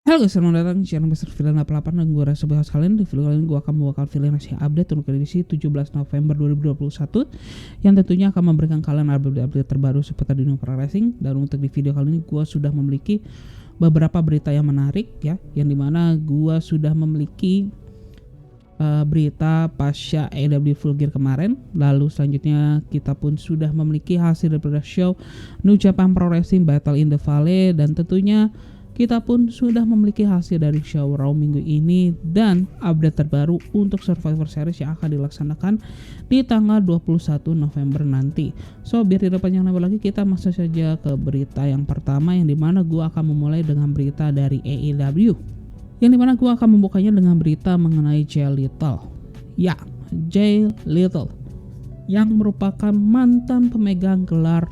Halo guys, selamat datang di channel Mr. Villain 88 dan gue rasa bahas kalian. Di video kali ini gue akan membawakan Villain Nasi update untuk edisi 17 November 2021 yang tentunya akan memberikan kalian update terbaru seputar dunia pro wrestling. Dan untuk di video kali ini gue sudah memiliki beberapa berita yang menarik ya, yang dimana gue sudah memiliki berita pasca AEW Full Gear kemarin. Lalu selanjutnya kita pun sudah memiliki hasil daripada show New Japan Pro Wrestling Battle in the Valley, dan tentunya kita pun sudah memiliki hasil dari show Raw minggu ini dan update terbaru untuk Survivor Series yang akan dilaksanakan di tanggal 21 November nanti. So biar tidak panjang lagi, kita masuk saja ke berita yang pertama, yang dimana gue akan memulai dengan berita dari AEW, yang dimana gue akan membukanya dengan berita mengenai Jay Lethal. Ya, Jay Lethal yang merupakan mantan pemegang gelar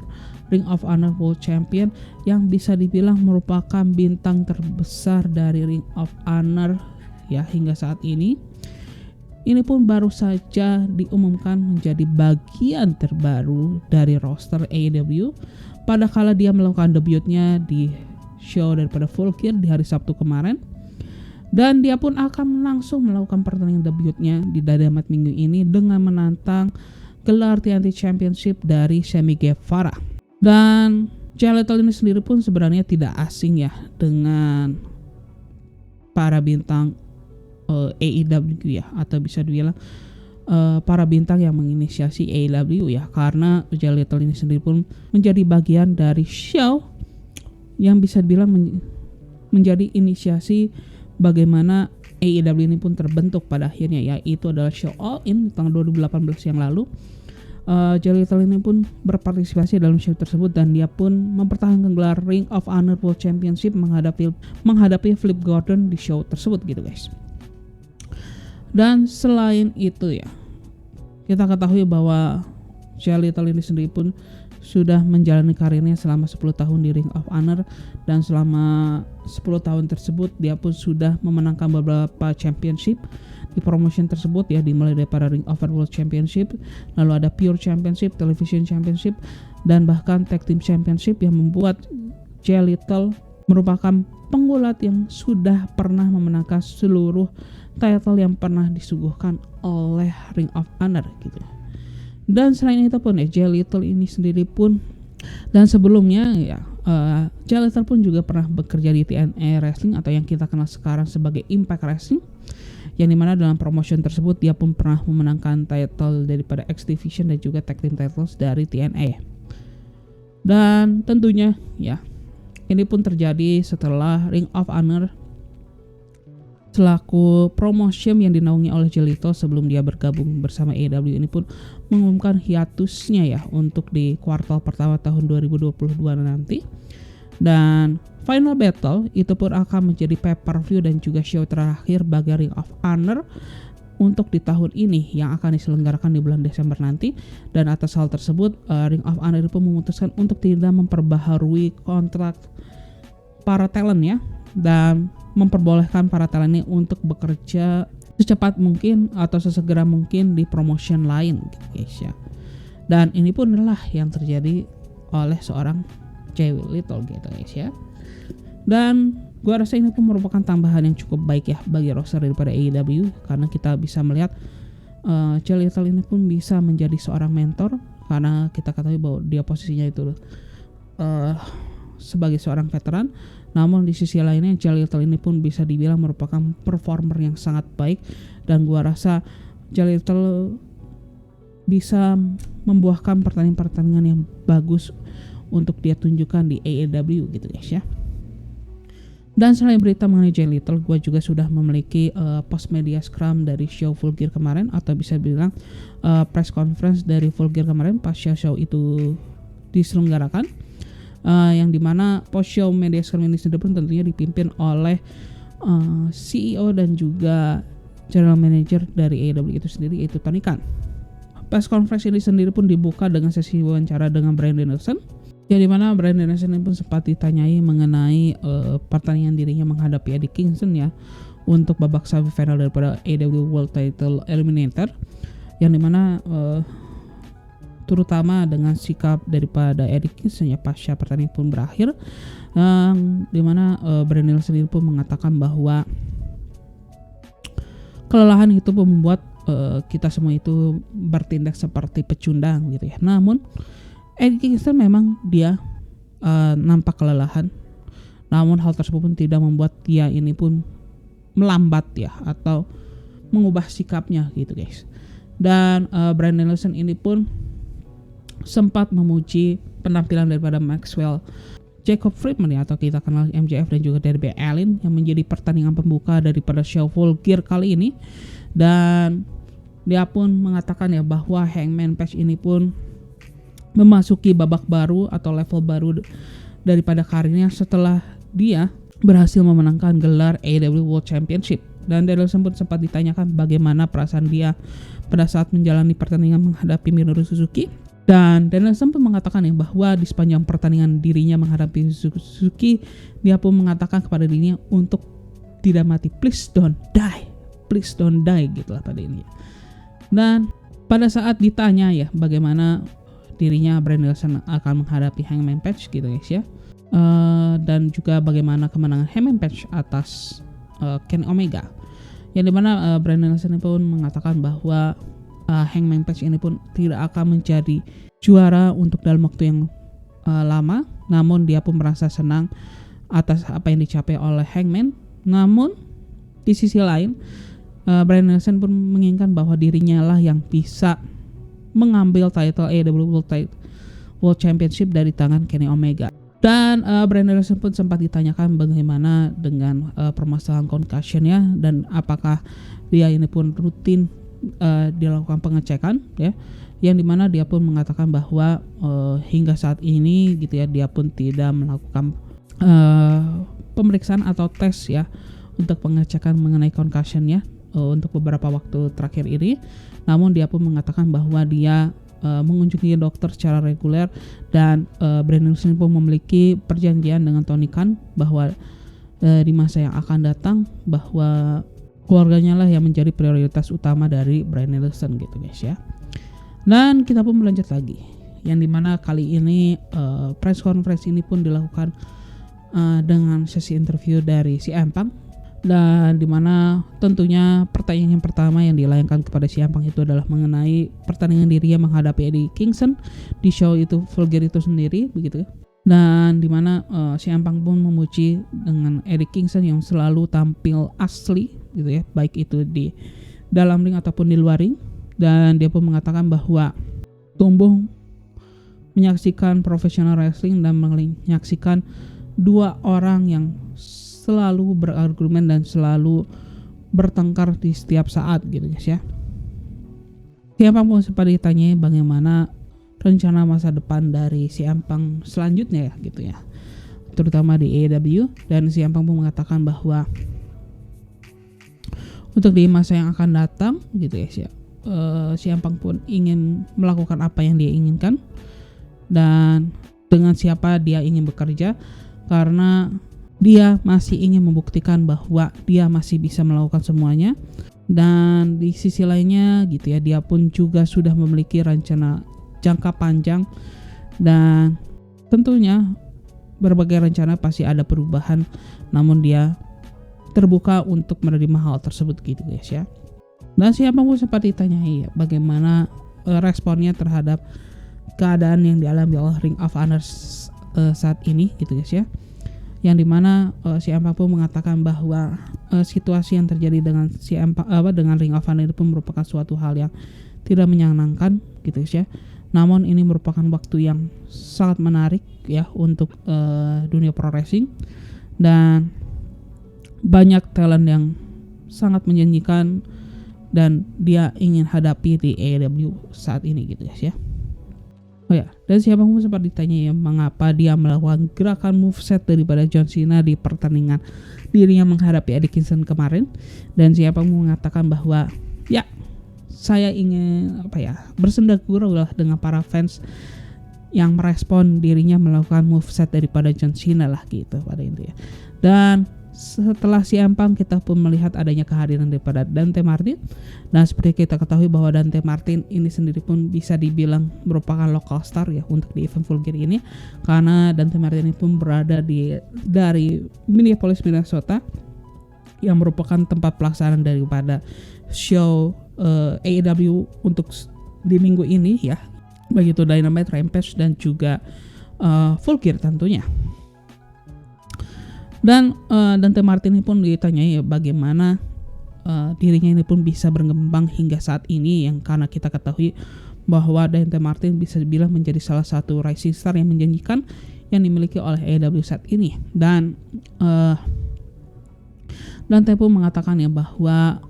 Ring of Honor World Champion, yang bisa dibilang merupakan bintang terbesar dari Ring of Honor ya hingga saat ini. Ini pun baru saja diumumkan menjadi bagian terbaru dari roster AEW pada kala dia melakukan debutnya di show daripada Full Gear di hari Sabtu kemarin. Dan dia pun akan langsung melakukan pertandingan debutnya di Dynamite minggu ini dengan menantang gelar TNT Championship dari Sammy Guevara. Dan Jay Lethal ini sendiri pun sebenarnya tidak asing ya dengan para bintang AEW ya, atau bisa dibilang para bintang yang menginisiasi AEW ya, karena Jay Lethal ini sendiri pun menjadi bagian dari show yang bisa dibilang menjadi inisiasi bagaimana AEW ini pun terbentuk pada akhirnya, yaitu adalah show All In tahun 2018 yang lalu. Jay Lethal ini pun berpartisipasi dalam show tersebut dan dia pun mempertahankan gelar Ring of Honor World Championship menghadapi Flip Gordon di show tersebut gitu guys. Dan selain itu ya, kita ketahui bahwa Jay Lethal ini sendiri pun sudah menjalani karirnya selama 10 tahun di Ring of Honor, dan selama 10 tahun tersebut dia pun sudah memenangkan beberapa championship di promotion tersebut ya, dimulai dari para Ring of Honor World Championship, lalu ada Pure Championship, Television Championship, dan bahkan Tag Team Championship, yang membuat Jay Lethal merupakan penggulat yang sudah pernah memenangkan seluruh title yang pernah disuguhkan oleh Ring of Honor gitu. Dan selain itu pun ya, Jay Lethal ini sendiri pun, dan sebelumnya ya, Jay Lethal pun juga pernah bekerja di TNA Wrestling atau yang kita kenal sekarang sebagai Impact Wrestling, yang dimana dalam promotion tersebut dia pun pernah memenangkan title daripada X Division dan juga Tag Team titles dari TNA. Dan tentunya ya, ini pun terjadi setelah Ring of Honor selaku promotion yang dinaungi oleh Jay Lethal sebelum dia bergabung bersama AEW ini pun mengumumkan hiatusnya ya untuk di kuartal pertama tahun 2022 nanti. Dan Final Battle itu pun akan menjadi pay-per-view dan juga show terakhir bagi Ring of Honor untuk di tahun ini yang akan diselenggarakan di bulan Desember nanti. Dan atas hal tersebut, Ring of Honor pun memutuskan untuk tidak memperbaharui kontrak para talent ya, dan memperbolehkan para talent ini untuk bekerja secepat mungkin atau sesegera mungkin di promotion lain guys ya. Dan ini pun adalah yang terjadi oleh seorang Jay Lethal gitu guys ya. Dan gua rasa ini pun merupakan tambahan yang cukup baik ya bagi roster daripada AEW, karena kita bisa melihat Jay Lethal ini pun bisa menjadi seorang mentor, karena kita ketahui bahwa dia posisinya itu sebagai seorang veteran. Namun di sisi lainnya Jay Lethal ini pun bisa dibilang merupakan performer yang sangat baik, dan gua rasa Jay Lethal bisa membuahkan pertandingan-pertandingan yang bagus untuk dia tunjukkan di AEW gitu guys ya. Dan selain berita mengenai Jay Lethal, gue juga sudah memiliki post media scrum dari show Full Gear kemarin, atau bisa bilang press conference dari Full Gear kemarin pas show itu diselenggarakan, yang dimana post show media scrum ini sendiri pun tentunya dipimpin oleh CEO dan juga General Manager dari AEW itu sendiri, yaitu Tony Khan. Press conference ini sendiri pun dibuka dengan sesi wawancara dengan Bryan Danielson, yang dimana Bryan Danielson pun sempat ditanyai mengenai pertandingan dirinya menghadapi Eddie Kingston ya untuk babak semifinal daripada AEW World Title Eliminator, yang dimana terutama dengan sikap daripada Eddie Kingston ya pasca pertandingan pun berakhir, dimana Bryan Danielson pun mengatakan bahwa kelelahan itu membuat kita semua itu bertindak seperti pecundang gitu ya. Namun Eddie Kingston memang dia nampak kelelahan, namun hal tersebut pun tidak membuat dia ini pun melambat ya atau mengubah sikapnya gitu guys. Dan Bryan Danielson ini pun sempat memuji penampilan daripada Maxwell Jacob Friedman ya, atau kita kenal MJF, dan juga Darby Allin yang menjadi pertandingan pembuka daripada show Full Gear kali ini. Dan dia pun mengatakan ya bahwa Hangman Page ini pun memasuki babak baru atau level baru daripada karirnya setelah dia berhasil memenangkan gelar AEW World Championship. Dan Danielson pun sempat ditanyakan bagaimana perasaan dia pada saat menjalani pertandingan menghadapi Minoru Suzuki. Dan Danielson pun mengatakan ya bahwa di sepanjang pertandingan dirinya menghadapi Suzuki, dia pun mengatakan kepada dirinya untuk tidak mati, please don't die gitulah pada ini. Dan pada saat ditanya ya bagaimana dirinya Bryan Danielson akan menghadapi Hangman Page gitu guys ya, dan juga bagaimana kemenangan Hangman Page atas Kenny Omega, yang dimana Bryan Danielson pun mengatakan bahwa Hangman Page ini pun tidak akan menjadi juara untuk dalam waktu yang lama, namun dia pun merasa senang atas apa yang dicapai oleh Hangman. Namun di sisi lain Bryan Danielson pun menginginkan bahwa dirinya lah yang bisa mengambil title AEW World Championship dari tangan Kenny Omega. Dan Bryan Danielson pun sempat ditanyakan bagaimana dengan permasalahan concussion-nya dan apakah dia ini pun rutin dilakukan pengecekan ya, yang dimana dia pun mengatakan bahwa hingga saat ini gitu ya dia pun tidak melakukan pemeriksaan atau tes ya untuk pengecekan mengenai concussion-nya untuk beberapa waktu terakhir ini. Namun dia pun mengatakan bahwa dia mengunjungi dokter secara reguler, dan Bryan Danielson pun memiliki perjanjian dengan Tony Khan bahwa di masa yang akan datang bahwa keluarganya lah yang menjadi prioritas utama dari Bryan Danielson gitu guys ya. Dan kita pun melanjut lagi, yang dimana kali ini press conference ini pun dilakukan dengan sesi interview dari CM Punk, dan dimana tentunya pertanyaan yang pertama yang dilayangkan kepada CM Punk itu adalah mengenai pertandingan dirinya menghadapi Eddie Kingston di show itu Full Gear itu sendiri begitu ya. Dan dimana CM Punk pun memuji dengan Eddie Kingston yang selalu tampil asli gitu ya, baik itu di dalam ring ataupun di luar ring. Dan dia pun mengatakan bahwa tumbuh menyaksikan professional wrestling dan menyaksikan dua orang yang selalu berargumen dan selalu bertengkar di setiap saat gitu guys ya. CM Punk pun sempat ditanya bagaimana rencana masa depan dari CM Punk selanjutnya ya gitu ya, terutama di AEW. Dan CM Punk pun mengatakan bahwa untuk di masa yang akan datang gitu ya CM Punk pun ingin melakukan apa yang dia inginkan dan dengan siapa dia ingin bekerja, karena dia masih ingin membuktikan bahwa dia masih bisa melakukan semuanya. Dan di sisi lainnya gitu ya, dia pun juga sudah memiliki rencana jangka panjang, dan tentunya berbagai rencana pasti ada perubahan, namun dia terbuka untuk menerima hal tersebut gitu guys ya. Dan siapa pun sempat ditanyai bagaimana responnya terhadap keadaan yang dialami oleh Ring of Honor saat ini gitu guys ya, yang dimana CM Punk pun mengatakan bahwa situasi yang terjadi dengan dengan Ring of Honor itu pun merupakan suatu hal yang tidak menyenangkan gitu guys ya. Namun ini merupakan waktu yang sangat menarik ya untuk dunia pro wrestling, dan banyak talent yang sangat menjanjikan dan dia ingin hadapi di AEW saat ini gitu guys ya. Oh ya, dan siapa pun sempat ditanya ya mengapa dia melakukan gerakan moveset daripada John Cena di pertandingan dirinya menghadapi Eddie Kingston kemarin. Dan siapa pun mengatakan bahwa ya saya ingin bersenda gurau lah dengan para fans yang merespon dirinya melakukan moveset daripada John Cena lah gitu pada intinya. Dan setelah CM Punk kita pun melihat adanya kehadiran daripada Dante Martin. Dan seperti kita ketahui bahwa Dante Martin ini sendiri pun bisa dibilang merupakan local star ya untuk di event Full Gear ini, karena Dante Martin ini pun berada dari Minneapolis, Minnesota, yang merupakan tempat pelaksanaan daripada show AEW untuk di minggu ini ya, baik itu Dynamite, Rampage dan juga Full Gear tentunya. Dan Dante Martin ini pun ditanyai bagaimana dirinya ini pun bisa berkembang hingga saat ini, yang karena kita ketahui bahwa Dante Martin bisa dibilang menjadi salah satu rising star yang menjanjikan yang dimiliki oleh AEW saat ini. Dan Dante pun mengatakan ya bahwa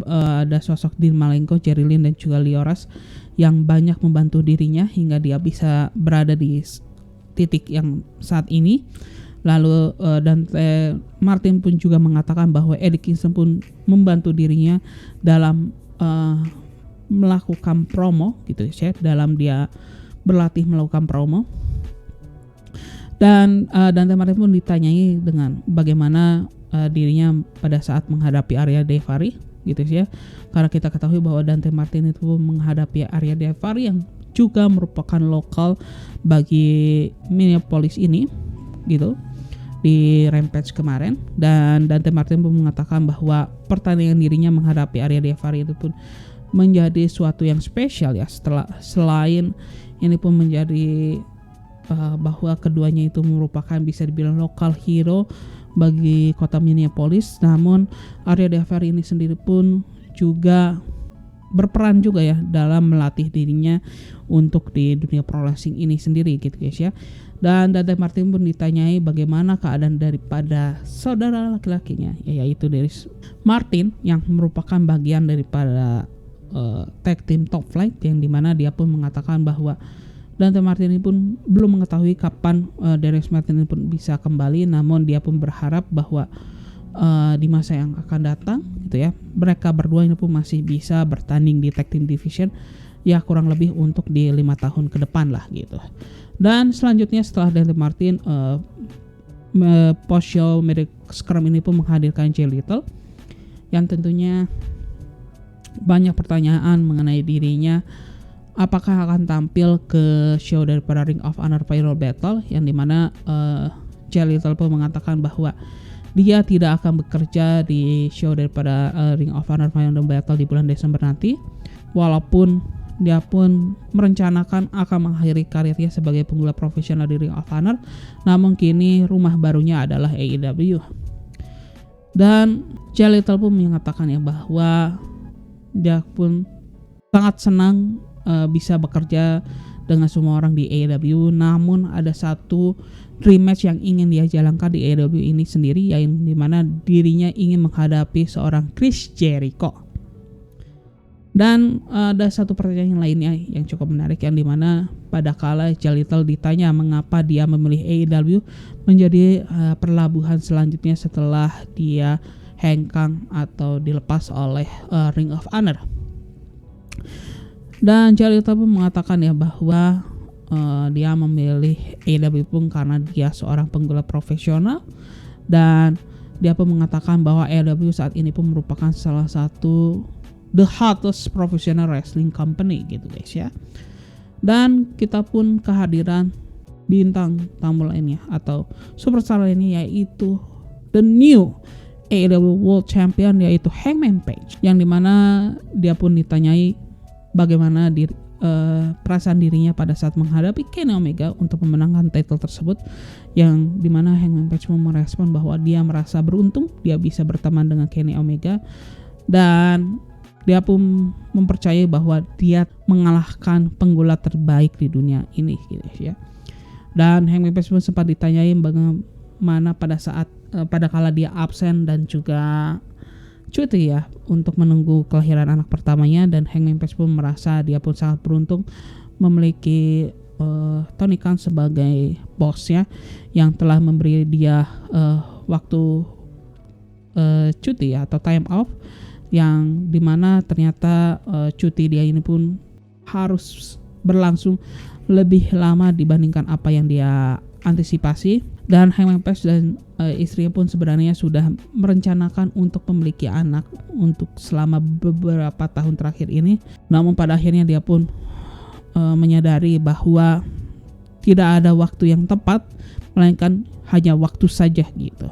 ada sosok Dean Malenko, Jerry Lynn dan juga Lioras yang banyak membantu dirinya hingga dia bisa berada di titik yang saat ini. Lalu Dante Martin pun juga mengatakan bahwa Eddie Kingston pun membantu dirinya dalam melakukan promo gitu ya, dalam dia berlatih melakukan promo. Dan Dante Martin pun ditanyai dengan bagaimana dirinya pada saat menghadapi Arya Daivari gitu ya, karena kita ketahui bahwa Dante Martin itu menghadapi Arya Daivari yang juga merupakan lokal bagi Minneapolis ini gitu di Rampage kemarin. Dan Dante Martin pun mengatakan bahwa pertandingan dirinya menghadapi Arya Daivari itu pun menjadi suatu yang spesial ya, selain ini pun menjadi bahwa keduanya itu merupakan bisa dibilang lokal hero bagi kota Minneapolis. Namun Arya Daivari ini sendiri pun juga berperan juga ya dalam melatih dirinya untuk di dunia pro wrestling ini sendiri gitu guys ya. Dan Dante Martin pun ditanyai bagaimana keadaan daripada saudara laki-lakinya, yaitu dari Martin yang merupakan bagian daripada tag team Top Flight, yang dimana dia pun mengatakan bahwa Dante Martin ini pun belum mengetahui kapan Darius Martin ini pun bisa kembali, namun dia pun berharap bahwa di masa yang akan datang gitu ya, mereka berdua ini pun masih bisa bertanding di tag team division ya, kurang lebih untuk di 5 tahun ke depan lah gitu. Dan selanjutnya setelah Dante Martin post show Medic Scrum ini pun menghadirkan Jay Little, yang tentunya banyak pertanyaan mengenai dirinya apakah akan tampil ke show daripada Ring of Honor Final Battle, yang dimana Jay Little pun mengatakan bahwa dia tidak akan bekerja di show daripada Ring of Honor Final Battle di bulan Desember nanti, walaupun dia pun merencanakan akan mengakhiri karirnya sebagai pemula profesional di Ring of Honor, namun kini rumah barunya adalah AEW. Dan Jay Little pun mengatakan ya bahwa dia pun sangat senang bisa bekerja dengan semua orang di AEW, namun ada satu dream match yang ingin dia jalankan di AEW ini sendiri, yang dimana dirinya ingin menghadapi seorang Chris Jericho. Dan ada satu pertanyaan yang lainnya yang cukup menarik, yang dimana pada kala Jay Little ditanya mengapa dia memilih AEW menjadi perlabuhan selanjutnya setelah dia hengkang atau dilepas oleh Ring of Honor. Dan Jay Little pun mengatakan ya bahwa dia memilih AEW pun karena dia seorang penggula profesional, dan dia pun mengatakan bahwa AEW saat ini pun merupakan salah satu the hottest professional wrestling company gitu guys ya. Dan kita pun kehadiran bintang tamu lainnya atau superstar lainnya, yaitu the new AEW World Champion, yaitu Hangman Page, yang dimana dia pun ditanyai bagaimana perasaan dirinya pada saat menghadapi Kenny Omega untuk memenangkan title tersebut, yang dimana Hangman Page pun merespon bahwa dia merasa beruntung dia bisa berteman dengan Kenny Omega, dan dia pun mempercayai bahwa dia mengalahkan penggula terbaik di dunia ini gitu ya. Dan Hangman Page pun sempat ditanyai bagaimana pada saat pada kala dia absen dan juga cuti ya untuk menunggu kelahiran anak pertamanya, dan Hangman Page pun merasa dia pun sangat beruntung memiliki Tony Khan sebagai bosnya yang telah memberi dia waktu cuti ya, atau time off, yang dimana ternyata cuti dia ini pun harus berlangsung lebih lama dibandingkan apa yang dia antisipasi, dan Hangman Page dan istrinya pun sebenarnya sudah merencanakan untuk memiliki anak untuk selama beberapa tahun terakhir ini. Namun pada akhirnya dia pun menyadari bahwa tidak ada waktu yang tepat, melainkan hanya waktu saja gitu.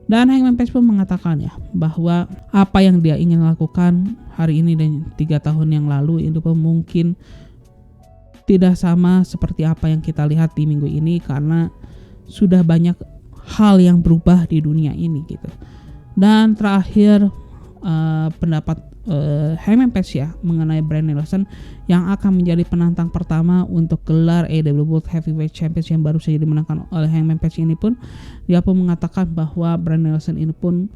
Dan Hangman Page pun mengatakan ya bahwa apa yang dia ingin lakukan hari ini dan 3 tahun yang lalu itu pun mungkin tidak sama seperti apa yang kita lihat di minggu ini, karena sudah banyak hal yang berubah di dunia ini gitu. Dan terakhir pendapat Hangman Page ya mengenai Bryan Danielson yang akan menjadi penantang pertama untuk gelar AEW World Heavyweight Championship yang baru saja dimenangkan oleh Hangman Page ini pun, dia pun mengatakan bahwa Bryan Danielson ini pun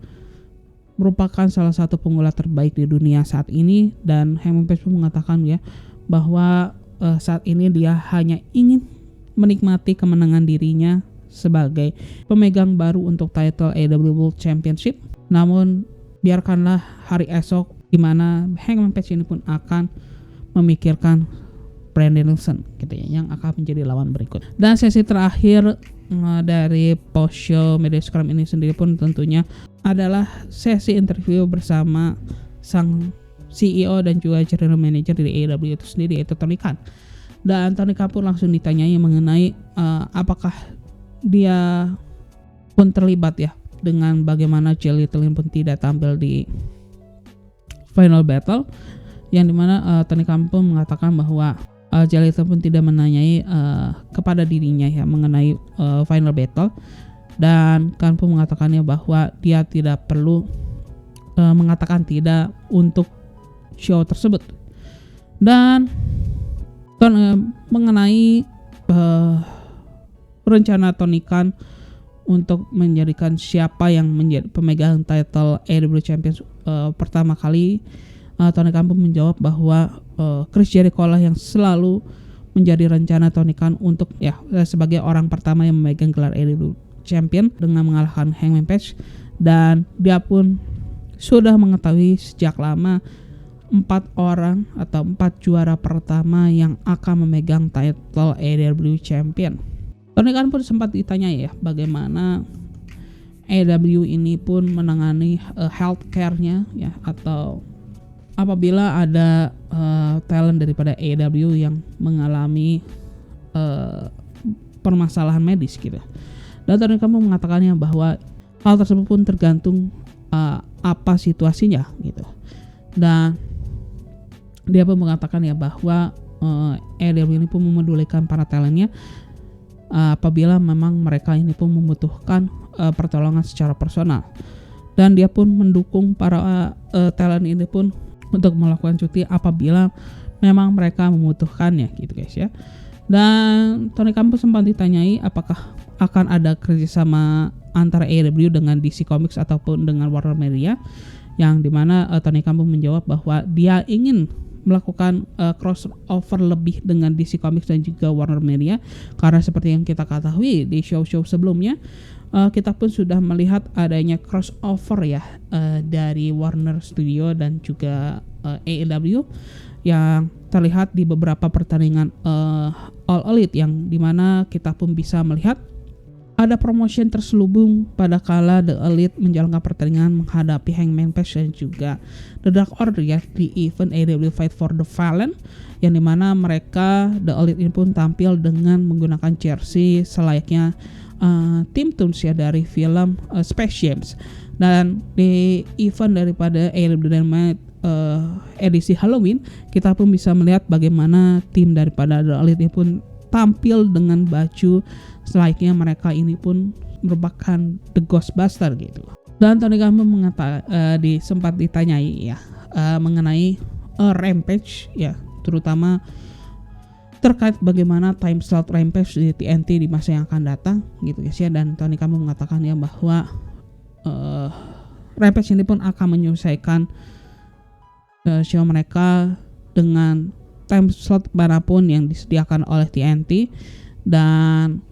merupakan salah satu pemula terbaik di dunia saat ini. Dan Hangman Page pun mengatakan ya bahwa saat ini dia hanya ingin menikmati kemenangan dirinya sebagai pemegang baru untuk title AEW World Championship. Namun biarkanlah hari esok di mana Hangman Page ini pun akan memikirkan Bryan Danielson gitu ya, yang akan menjadi lawan berikut. Dan sesi terakhir dari post show Media Scrum ini sendiri pun tentunya adalah sesi interview bersama sang CEO dan juga general manager dari AEW itu sendiri, yaitu Tony Khan. Dan Tony Khan pun langsung ditanyai mengenai apakah dia pun terlibat ya dengan bagaimana Jay Lethal pun tidak tampil di Final Battle, yang dimana Tony Khan pun mengatakan bahwa Jay Lethal pun tidak menanyai kepada dirinya ya mengenai Final Battle, dan Khan pun mengatakannya bahwa dia tidak perlu mengatakan tidak untuk show tersebut. Dan mengenai rencana Tony Khan untuk menjadikan siapa yang menjadi pemegang title AEW Champions pertama kali, Tony Khan pun menjawab bahwa Chris Jericho lah yang selalu menjadi rencana Tony Khan untuk ya sebagai orang pertama yang memegang gelar AEW Champion dengan mengalahkan Hangman Page. Dan dia pun sudah mengetahui sejak lama 4 orang atau 4 juara pertama yang akan memegang title AEW Champion. Tony Khan pun sempat ditanya ya bagaimana AEW ini pun menangani healthcare-nya ya, atau apabila ada talent daripada AEW yang mengalami permasalahan medis gitu. Dan Tony Khan mengatakannya bahwa hal tersebut pun tergantung apa situasinya gitu. Dan dia pun mengatakan ya bahwa AEW ini pun memedulikan para talentnya apabila memang mereka ini pun membutuhkan pertolongan secara personal. Dan dia pun mendukung para talent ini pun untuk melakukan cuti apabila memang mereka membutuhkannya gitu guys ya. Dan Tony Khan pun sempat ditanyai apakah akan ada kerjasama antara AEW dengan DC Comics ataupun dengan Warner Media, yang dimana Tony Khan pun menjawab bahwa dia ingin melakukan crossover lebih dengan DC Comics dan juga Warner Media, karena seperti yang kita ketahui di show-show sebelumnya kita pun sudah melihat adanya crossover ya dari Warner Studio dan juga AEW yang terlihat di beberapa pertandingan All Elite, yang dimana kita pun bisa melihat ada promotion terselubung pada kala The Elite menjalankan pertandingan menghadapi Hangman Page dan juga The Dark Order ya di event AEW Fight for the Fallen, yang dimana mereka The Elite ini pun tampil dengan menggunakan jersey selayaknya Team Toons ya dari film Space Jams. Dan di event daripada AEW Dynamite edisi Halloween, kita pun bisa melihat bagaimana tim daripada The Elite ini pun tampil dengan baju selayaknya mereka ini pun merupakan The Ghostbuster gitu. Dan Tony Khan sempat ditanyai ya mengenai Rampage ya, terutama terkait bagaimana time slot Rampage di TNT di masa yang akan datang gitu guys ya. Dan Tony Khan mengatakan ya bahwa Rampage ini pun akan menyelesaikan show mereka dengan time slot manapun yang disediakan oleh TNT, dan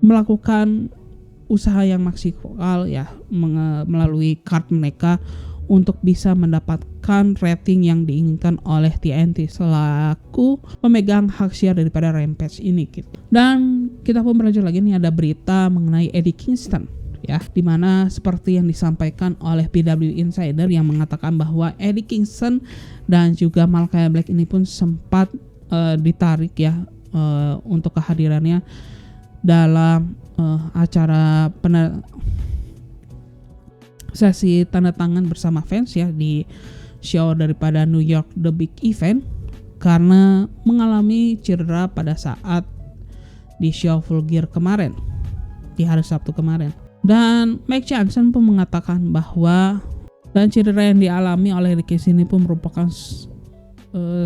melakukan usaha yang maksimal ya melalui card mereka untuk bisa mendapatkan rating yang diinginkan oleh TNT selaku pemegang hak siar daripada Rampage ini gitu. Dan kita pun belajar lagi nih, ada berita mengenai Eddie Kingston ya, dimana seperti yang disampaikan oleh PW Insider yang mengatakan bahwa Eddie Kingston dan juga Malachi Black ini pun sempat ditarik ya untuk kehadirannya dalam acara sesi tanda tangan bersama fans ya di show daripada New York The Big Event, karena mengalami cedera pada saat di show Full Gear kemarin di hari Sabtu kemarin. Dan Mike Johnson pun mengatakan bahwa cedera yang dialami oleh Eddie Kingston ini pun merupakan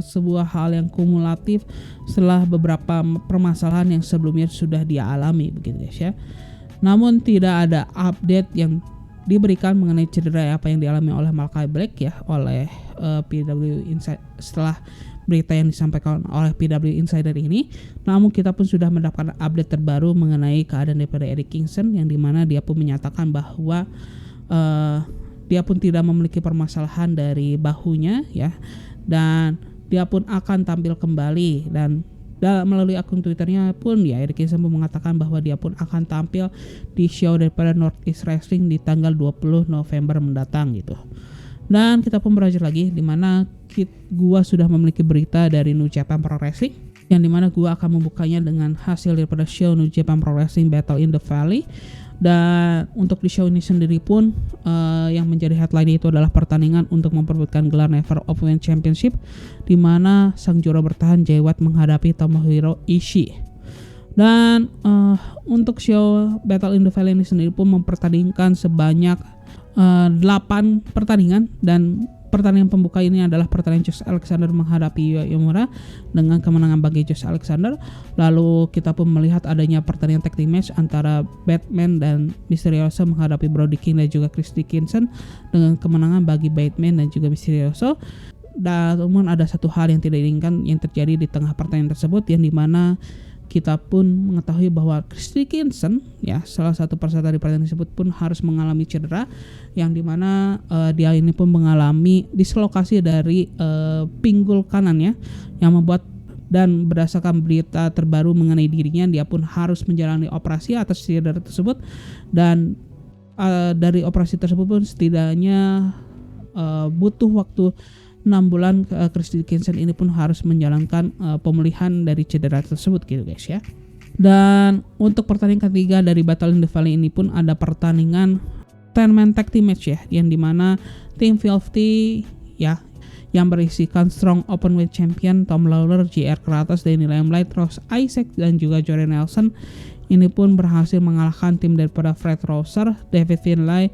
sebuah hal yang kumulatif setelah beberapa permasalahan yang sebelumnya sudah dia alami begitu guys ya. Namun tidak ada update yang diberikan mengenai cedera apa yang dialami oleh Malachi Black ya oleh PW Insider setelah berita yang disampaikan oleh PW Insider ini. Namun kita pun sudah mendapatkan update terbaru mengenai keadaan daripada Eddie Kingston, yang dimana dia pun menyatakan bahwa dia pun tidak memiliki permasalahan dari bahunya ya, dan dia pun akan tampil kembali. Dan melalui akun Twitternya pun ya, Eddie Kingston pun mengatakan bahwa dia pun akan tampil di show daripada Northeast Wrestling di tanggal 20 November mendatang gitu. Dan kita pun belajar lagi dimana gua sudah memiliki berita dari New Japan Pro Wrestling, yang dimana gua akan membukanya dengan hasil daripada show New Japan Pro Wrestling Battle in the Valley. Dan untuk di show ini sendiri pun yang menjadi headline itu adalah pertandingan untuk memperebutkan gelar Never Open Championship, dimana sang juara bertahan Jay White menghadapi Tomohiro Ishii. Dan untuk show Battle in the Valley ini sendiri pun mempertandingkan sebanyak 8 pertandingan, dan pertandingan pembuka ini adalah pertandingan Josh Alexander menghadapi Yuya Uemura dengan kemenangan bagi Josh Alexander. Lalu kita pun melihat adanya pertandingan tag team match antara Batman dan Mysterioso menghadapi Brody King dan juga Chris Dickinson dengan kemenangan bagi Batman dan juga Mysterioso. Dan namun ada satu hal yang tidak diinginkan yang terjadi di tengah pertandingan tersebut, yang dimana kita pun mengetahui bahwa Chris Dickinson ya, salah satu peserta di pertandingan tersebut pun harus mengalami cedera, yang dimana dia ini pun mengalami dislokasi dari pinggul kanannya, yang membuat, dan berdasarkan berita terbaru mengenai dirinya, dia pun harus menjalani operasi atas cedera tersebut. Dan dari operasi tersebut pun setidaknya butuh waktu 6 bulan. Chris Dickinson ini pun harus menjalankan pemulihan dari cedera tersebut gitu guys ya. Dan untuk pertandingan ketiga dari Battle in the Valley ini pun ada pertandingan 10-man tag team match ya, yang dimana tim Filthy ya, yang berisikan Strong Openweight Champion Tom Lawler, JR Kratos, Danny Limelight, Ross Isaac, dan juga Jordan Nelson ini pun berhasil mengalahkan tim daripada Fred Rosser, David Finlay,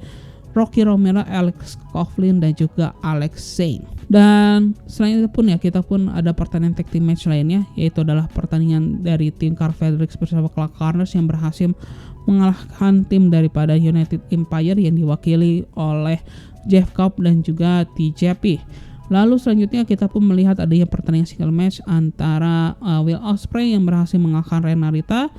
Rocky Romero, Alex Coughlin, dan juga Alex Zane. Dan selain itu pun ya, kita pun ada pertandingan tag team match lainnya, yaitu adalah pertandingan dari tim Carl Fredericks bersama Clark Connors yang berhasil mengalahkan tim daripada United Empire yang diwakili oleh Jeff Cobb dan juga TJP. Lalu selanjutnya kita pun melihat adanya pertandingan single match antara Will Ospreay yang berhasil mengalahkan Ren Narita.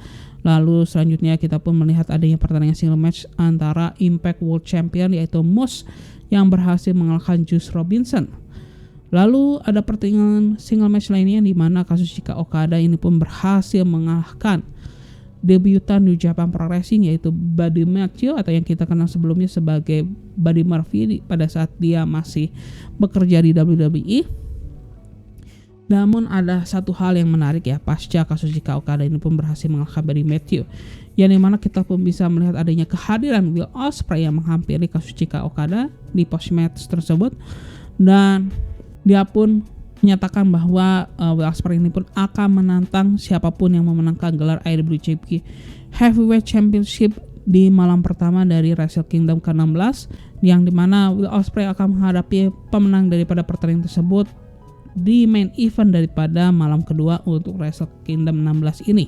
Lalu selanjutnya kita pun melihat adanya pertandingan single match antara Impact World Champion yaitu Moose yang berhasil mengalahkan Juice Robinson. Lalu ada pertandingan single match lainnya di mana Kazuchika Okada ini pun berhasil mengalahkan debutan New Japan Pro Wrestling yaitu Buddy Matthew, atau yang kita kenal sebelumnya sebagai Buddy Murphy pada saat dia masih bekerja di WWE. Namun ada satu hal yang menarik ya, pasca Kazuchika Okada ini pun berhasil mengalahkan Buddy Matthew, yang dimana kita pun bisa melihat adanya kehadiran Will Ospreay yang menghampiri Kazuchika Okada di post match tersebut. Dan dia pun menyatakan bahwa Will Ospreay ini pun akan menantang siapapun yang memenangkan gelar IWGP Heavyweight Championship di malam pertama dari Wrestle Kingdom ke-16, yang dimana Will Ospreay akan menghadapi pemenang daripada pertandingan tersebut di main event daripada malam kedua untuk Wrestle Kingdom 16 ini.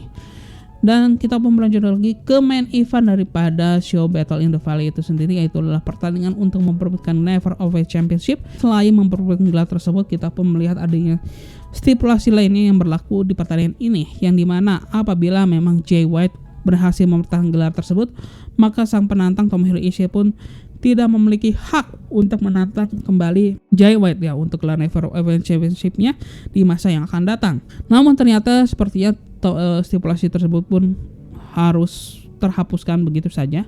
Dan kita pun berlanjut lagi ke main event daripada show Battle in the Valley itu sendiri, yaitu adalah pertandingan untuk memperebutkan Never Open Championship. Selain memperebutkan gelar tersebut, kita pun melihat adanya stipulasi lainnya yang berlaku di pertandingan ini, yang dimana apabila memang Jay White berhasil mempertahankan gelar tersebut, maka sang penantang Tomohiro Ishii pun tidak memiliki hak untuk menantang kembali Jay White ya untuk gelar Never Open Championship-nya di masa yang akan datang. Namun ternyata sepertinya stipulasi tersebut pun harus terhapuskan begitu saja,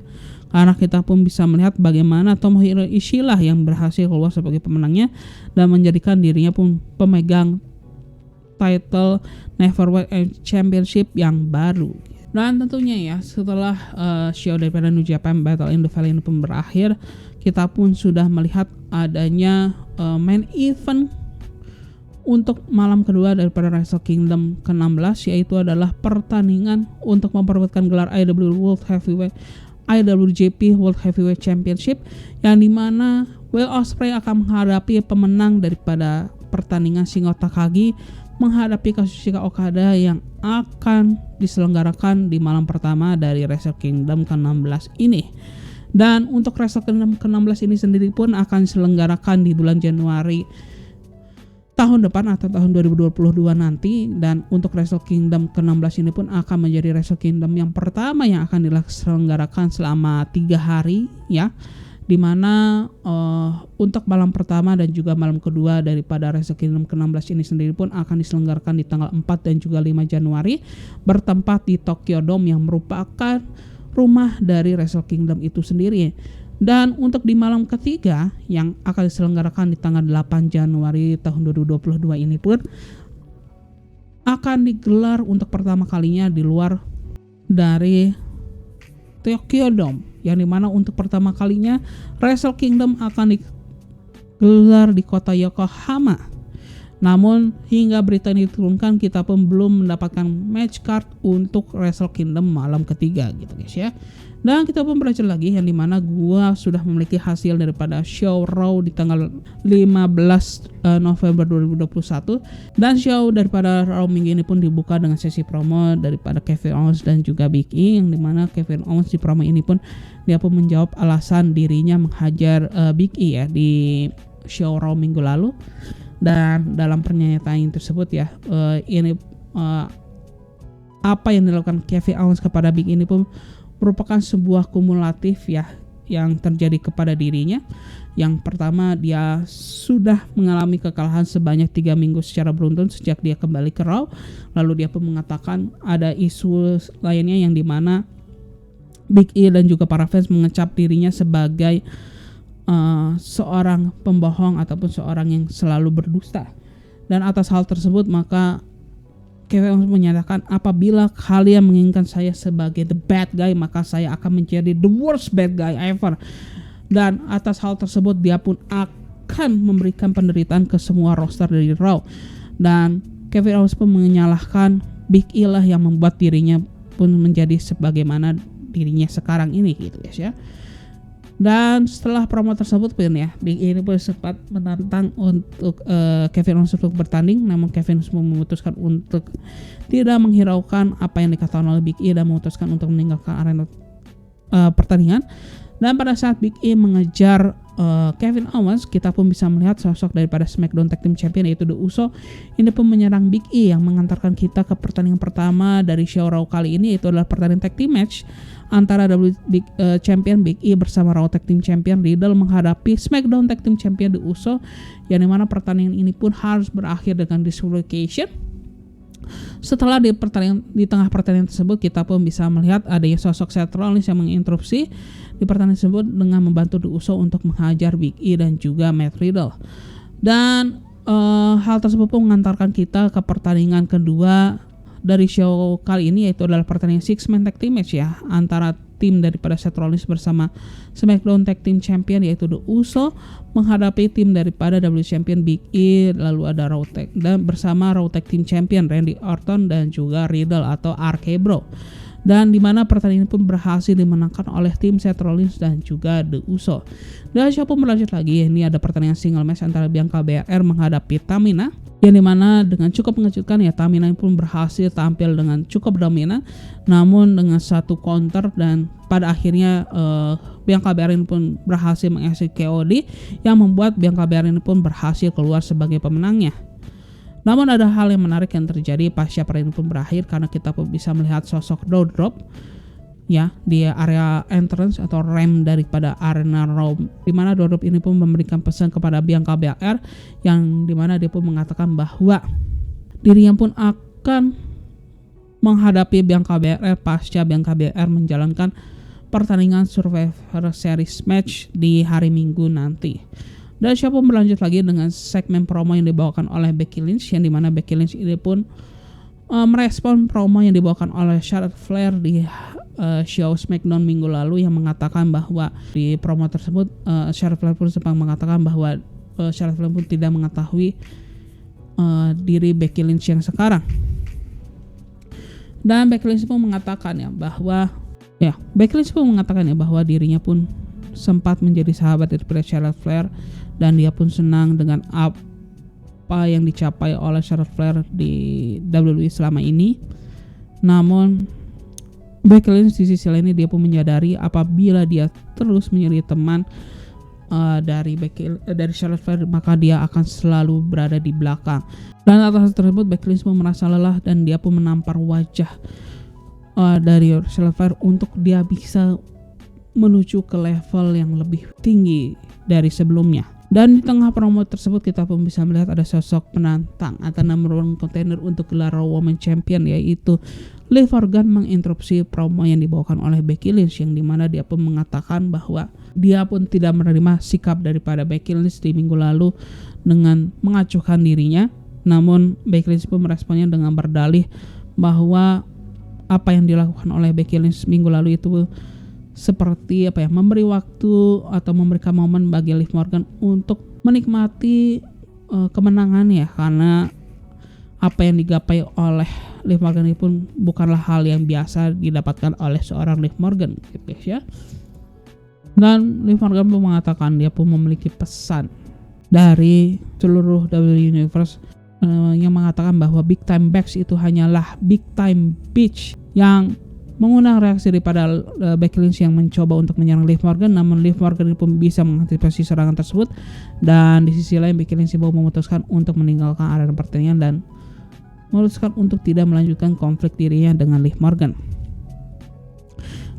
karena kita pun bisa melihat bagaimana Tomohiro Ishii lah yang berhasil keluar sebagai pemenangnya dan menjadikan dirinya pun pemegang title Neverweight Championship yang baru. Dan tentunya ya, setelah show daripada New Japan Battle in the Valley ini pun berakhir, kita pun sudah melihat adanya main event untuk malam kedua daripada Wrestle Kingdom ke-16, yaitu adalah pertandingan untuk memperebutkan gelar IWGP World Heavyweight Championship, yang dimana Will Ospreay akan menghadapi pemenang daripada pertandingan Shingo Takagi menghadapi Kazuchika Okada yang akan diselenggarakan di malam pertama dari Wrestle Kingdom ke-16 ini. Dan untuk Wrestle Kingdom ke-16 ini sendiri pun akan diselenggarakan di bulan Januari tahun depan atau tahun 2022 nanti. Dan untuk Wrestle Kingdom ke-16 ini pun akan menjadi Wrestle Kingdom yang pertama yang akan diselenggarakan selama 3 hari ya, dimana untuk malam pertama dan juga malam kedua daripada Wrestle Kingdom ke-16 ini sendiri pun akan diselenggarakan di tanggal 4 dan juga 5 Januari bertempat di Tokyo Dome yang merupakan rumah dari Wrestle Kingdom itu sendiri. Dan untuk di malam ketiga yang akan diselenggarakan di tanggal 8 Januari tahun 2022 ini pun akan digelar untuk pertama kalinya di luar dari Tokyo Dome, yang dimana untuk pertama kalinya Wrestle Kingdom akan digelar di kota Yokohama. Namun hingga berita ini diturunkan, kita pun belum mendapatkan match card untuk Wrestle Kingdom malam ketiga gitu guys ya. Dan kita pun belajar lagi, yang dimana gua sudah memiliki hasil daripada show Raw di tanggal 15 November 2021. Dan show daripada Raw minggu ini pun dibuka dengan sesi promo daripada Kevin Owens dan juga Big E, yang dimana Kevin Owens di promo ini pun dia pun menjawab alasan dirinya menghajar Big E ya di show Raw minggu lalu. Dan dalam pernyataan tersebut ya, apa yang dilakukan Kevin Owens kepada Big E ini pun merupakan sebuah kumulatif ya yang terjadi kepada dirinya. Yang pertama, dia sudah mengalami kekalahan sebanyak 3 minggu secara beruntun sejak dia kembali ke Raw. Lalu dia pun mengatakan ada isu lainnya yang dimana Big E dan juga para fans mengecap dirinya sebagai seorang pembohong ataupun seorang yang selalu berdusta. Dan atas hal tersebut maka Kevin Owens menyatakan, apabila kalian menginginkan saya sebagai the bad guy, maka saya akan menjadi the worst bad guy ever. Dan atas hal tersebut dia pun akan memberikan penderitaan ke semua roster dari Raw. Dan Kevin Owens pun menyalahkan Big E lah yang membuat dirinya pun menjadi sebagaimana dirinya sekarang ini gitu guys ya. Dan setelah promo tersebut pun ya, Big E ini pun sempat menantang untuk Kevin Owens untuk bertanding, namun Kevin Owens memutuskan untuk tidak menghiraukan apa yang dikatakan oleh Big E dan memutuskan untuk meninggalkan arena pertandingan. Dan pada saat Big E mengejar Kevin Owens, kita pun bisa melihat sosok daripada SmackDown Tag Team Champion yaitu The Uso ini pun menyerang Big E, yang mengantarkan kita ke pertandingan pertama dari show Raw kali ini, yaitu adalah pertandingan tag team match antara Champion Big E bersama Raw Tag Team Champion Riddle menghadapi SmackDown Tag Team Champion The Uso, yang dimana pertandingan ini pun harus berakhir dengan disqualification. Setelah di tengah pertandingan tersebut, kita pun bisa melihat adanya sosok Seth Rollins yang menginterupsi di pertandingan tersebut dengan membantu The Uso untuk menghajar Big E dan juga Matt Riddle. Dan hal tersebut pun mengantarkan kita ke pertandingan kedua dari show kali ini, yaitu adalah pertandingan 6-man tag team match ya, antara tim daripada Seth Rollins bersama SmackDown Tag Team Champion yaitu The Uso menghadapi tim daripada WWE Champion Big E, lalu ada Raw Tag dan bersama Raw Tag Team Champion Randy Orton dan juga Riddle atau RK Bro. Dan di mana pertandingan pun berhasil dimenangkan oleh tim Seth Rollins dan juga The Uso. Dan show pun berlanjut lagi, ini ada pertandingan single match antara Bianca Belair menghadapi Tamina, yang dimana dengan cukup mengejutkan ya, Tamina pun berhasil tampil dengan cukup dominan, namun dengan satu counter, dan pada akhirnya Bianca Belair pun berhasil mengeksekusi KOD yang membuat Bianca Belair pun berhasil keluar sebagai pemenangnya. Namun ada hal yang menarik yang terjadi pasca pertandingan pun berakhir, karena kita pun bisa melihat sosok Doudrop ya di area entrance atau ramp daripada arena Raw, di mana Doudrop ini pun memberikan pesan kepada Bianca Belair, yang dimana dia pun mengatakan bahwa dirinya pun akan menghadapi Bianca Belair pasca Bianca Belair menjalankan pertandingan Survivor Series match di hari Minggu nanti. Dan siapa berlanjut lagi dengan segmen promo yang dibawakan oleh Becky Lynch, yang dimana Becky Lynch ini pun merespon promo yang dibawakan oleh Charlotte Flair di show SmackDown minggu lalu, yang mengatakan bahwa di promo tersebut Charlotte Flair pun sempat mengatakan bahwa Charlotte Flair pun tidak mengetahui diri Becky Lynch yang sekarang. Dan Becky Lynch pun mengatakan bahwa dirinya pun sempat menjadi sahabat daripada Charlotte Flair, dan dia pun senang dengan apa yang dicapai oleh Charlotte Flair di WWE selama ini. Namun Becky Lynch di sisi lainnya dia pun menyadari apabila dia terus menjadi teman dari Charlotte Flair, maka dia akan selalu berada di belakang. Dan atas tersebut Becky Lynch pun merasa lelah, dan dia pun menampar wajah dari Charlotte Flair untuk dia bisa menuju ke level yang lebih tinggi dari sebelumnya. Dan di tengah promo tersebut kita pun bisa melihat ada sosok penantang atau number one contender untuk gelar Raw Women's Champion, yaitu Liv Morgan menginterupsi promo yang dibawakan oleh Becky Lynch, yang dimana dia pun mengatakan bahwa dia pun tidak menerima sikap daripada Becky Lynch di minggu lalu dengan mengacuhkan dirinya. Namun Becky Lynch pun meresponnya dengan berdalih bahwa apa yang dilakukan oleh Becky Lynch minggu lalu itu seperti memberi waktu atau memberikan momen bagi Liv Morgan untuk menikmati kemenangan ya, karena apa yang digapai oleh Liv Morgan ini pun bukanlah hal yang biasa didapatkan oleh seorang Liv Morgan gitu ya. Dan Liv Morgan pun mengatakan dia pun memiliki pesan dari seluruh WWE Universe yang mengatakan bahwa Big Time Bash itu hanyalah Big Time Bitch, yang mengundang reaksi daripada Becky Lynch yang mencoba untuk menyerang Liv Morgan. Namun Liv Morgan pun bisa mengantisipasi serangan tersebut, dan di sisi lain Becky Lynch memutuskan untuk meninggalkan arena pertandingan dan memutuskan untuk tidak melanjutkan konflik dirinya dengan Liv Morgan.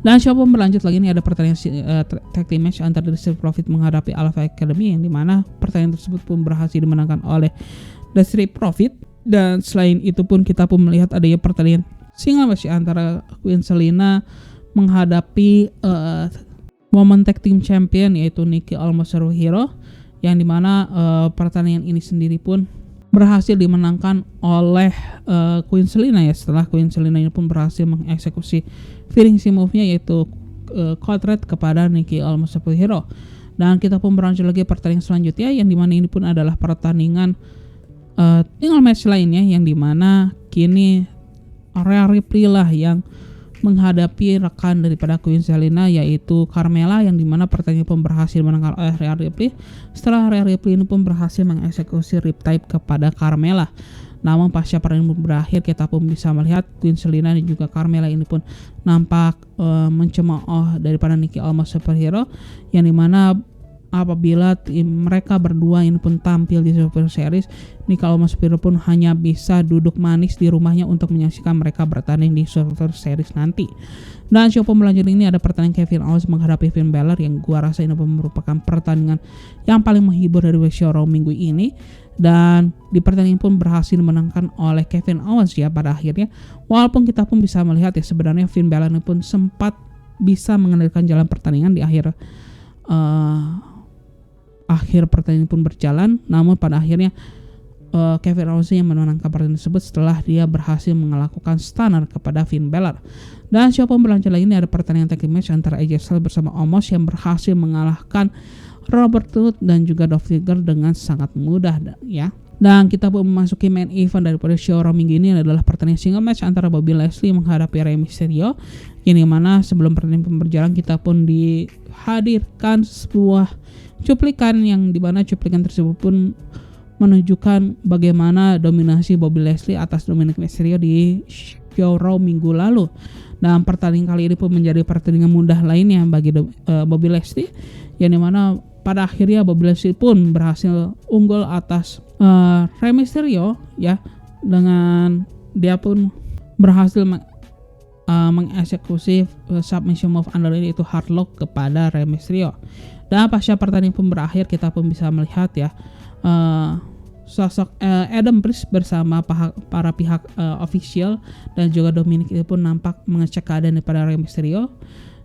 Dan show pun berlanjut lagi, ini ada pertandingan tag team match antara The Street Profits menghadapi Alpha Academy, yang dimana pertandingan tersebut pun berhasil dimenangkan oleh The Street Profits. Dan selain itu pun kita pun melihat adanya pertandingan single match antara Queen Zelina menghadapi Women Tag Team Champion yaitu Nikki Almost Hero, yang dimana pertandingan ini sendiri pun berhasil dimenangkan oleh Queen Zelina ya, setelah Queen Zelina ini pun berhasil mengeksekusi finishing move-nya yaitu Code Red kepada Nikki Almost Hero. Dan kita pun berlanjut lagi pertandingan selanjutnya, yang dimana ini pun adalah pertandingan single match lainnya, yang dimana kini Rhea Ripley lah yang menghadapi rekan daripada Queen Zelina yaitu Carmella, yang dimana pertandingan pun berhasil menangkan oleh Rhea Ripley setelah Rhea Ripley ini pun berhasil mengeksekusi Riptide kepada Carmella. Namun pasca pertandingan pun berakhir, kita pun bisa melihat Queen Zelina dan juga Carmella ini pun nampak mencemooh daripada Nikki Almost Superhero, yang dimana apabila mereka berdua ini pun tampil di Survivor Series, Nikki Almost Superhero pun hanya bisa duduk manis di rumahnya untuk menyaksikan mereka bertanding di Survivor Series nanti. Dan show pun berlanjut, ini ada pertandingan Kevin Owens menghadapi Finn Balor, yang gua rasa ini merupakan pertandingan yang paling menghibur dari show Raw minggu ini. Dan di pertandingan pun berhasil dimenangkan oleh Kevin Owens ya pada akhirnya. Walaupun kita pun bisa melihat ya sebenarnya Finn Balor ini pun sempat bisa mengendalikan jalan pertandingan di akhir pertandingan pun berjalan, namun pada akhirnya Kevin Owens yang memenangkan pertandingan tersebut setelah dia berhasil melakukan stunner kepada Finn Balor. Dan show pun berlanjut lagi, ini ada pertandingan tag team match antara AJ Styles bersama Omos yang berhasil mengalahkan Robert Roode dan juga Dolph Ziggler dengan sangat mudah ya. Dan kita pun memasuki main event daripada show Raw minggu ini adalah pertandingan single match antara Bobby Lashley menghadapi Rey Mysterio, yang dimana sebelum pertandingan pun berjalan kita pun dihadirkan sebuah cuplikan, yang dimana cuplikan tersebut pun menunjukkan bagaimana dominasi Bobby Lashley atas Dominic Mysterio di show Raw minggu lalu. Dan pertandingan kali ini pun menjadi pertandingan mudah lainnya bagi Bobby Lashley, yang dimana pada akhirnya Bobby Lashley pun berhasil unggul atas Rey Mysterio ya, dengan dia pun berhasil mengeksekusi submission move andalan yaitu hard lock kepada Rey Mysterio. Dan pasca pertandingan pun berakhir, kita pun bisa melihat ya sosok Adam Pearce bersama para pihak official dan juga Dominic itu pun nampak mengecek keadaan daripada Rey Mysterio.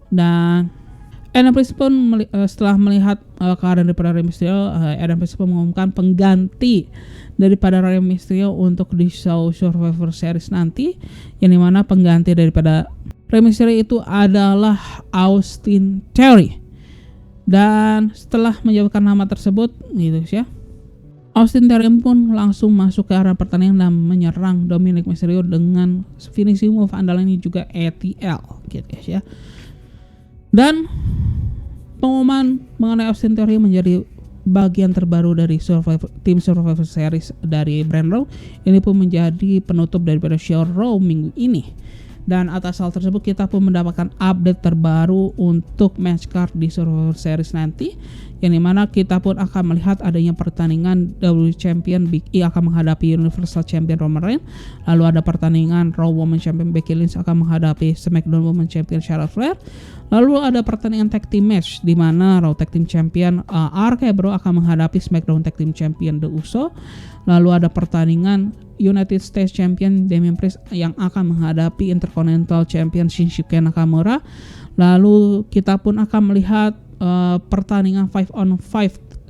Dan Adam Pearce pun setelah melihat keadaan daripada Rey Mysterio, Adam Pearce pun mengumumkan pengganti daripada Rey Mysterio untuk di show Survivor Series nanti, yang dimana pengganti daripada Rey Mysterio itu adalah Austin Theory. Dan setelah menjawabkan nama tersebut gitu ya, Austin Theory pun langsung masuk ke arena pertandingan dan menyerang Dominic Mysterio dengan finishing move andalannya juga ATL gitu ya. Dan pengumuman mengenai Austin Theory menjadi bagian terbaru dari tim Survivor Series dari brand Raw. Ini pun menjadi penutup daripada show Raw minggu ini. Dan atas hal tersebut kita pun mendapatkan update terbaru untuk match card di Survivor Series nanti, yang dimana kita pun akan melihat adanya pertandingan WWE Champion Big E akan menghadapi Universal Champion Roman Reigns. Lalu ada pertandingan Raw Women's Champion Becky Lynch akan menghadapi SmackDown Women's Champion Charlotte Flair. Lalu ada pertandingan tag team match di mana Raw Tag Team Champion RK Bro akan menghadapi SmackDown Tag Team Champion The Uso. Lalu ada pertandingan United States Champion Damian Priest yang akan menghadapi Intercontinental Champion Shinsuke Nakamura. Lalu kita pun akan melihat pertandingan 5-on-5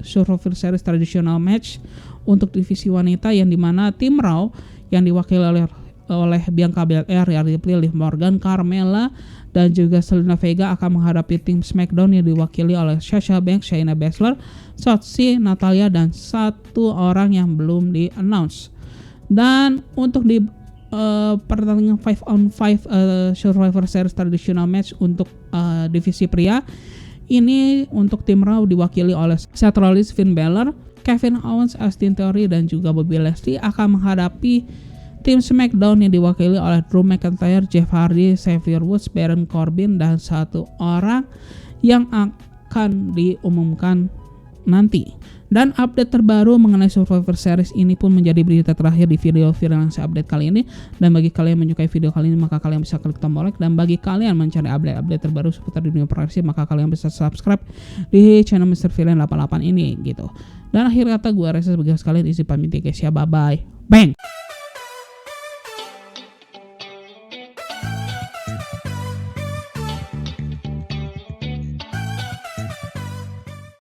Survivor Series traditional match untuk divisi wanita, yang dimana tim Raw yang diwakili oleh Bianca Belair, Rhea Ripley, Liv Morgan, Carmella, dan juga Zelina Vega akan menghadapi tim SmackDown yang diwakili oleh Sasha Banks, Shayna Baszler, Shotzi, Natalya, dan satu orang yang belum di-announce. Dan untuk di pertandingan 5-on-5 Survivor Series traditional match untuk divisi pria, ini untuk tim Raw diwakili oleh Seth Rollins, Finn Balor, Kevin Owens, Austin Theory, dan juga Bobby Lashley akan menghadapi tim SmackDown yang diwakili oleh Drew McIntyre, Jeff Hardy, Xavier Woods, Baron Corbin, dan satu orang yang akan diumumkan nanti. Dan update terbaru mengenai Survivor Series ini pun menjadi berita terakhir di video viral yang saya update kali ini. Dan bagi kalian yang menyukai video kali ini, maka kalian bisa klik tombol like. Dan bagi kalian mencari update-update terbaru seputar dunia pro wrestling, maka kalian bisa subscribe di channel Mr. Villain 88 ini gitu. Dan akhir kata gue Reza sebagai sekalian isi pamit guys ya, bye bye. Bang.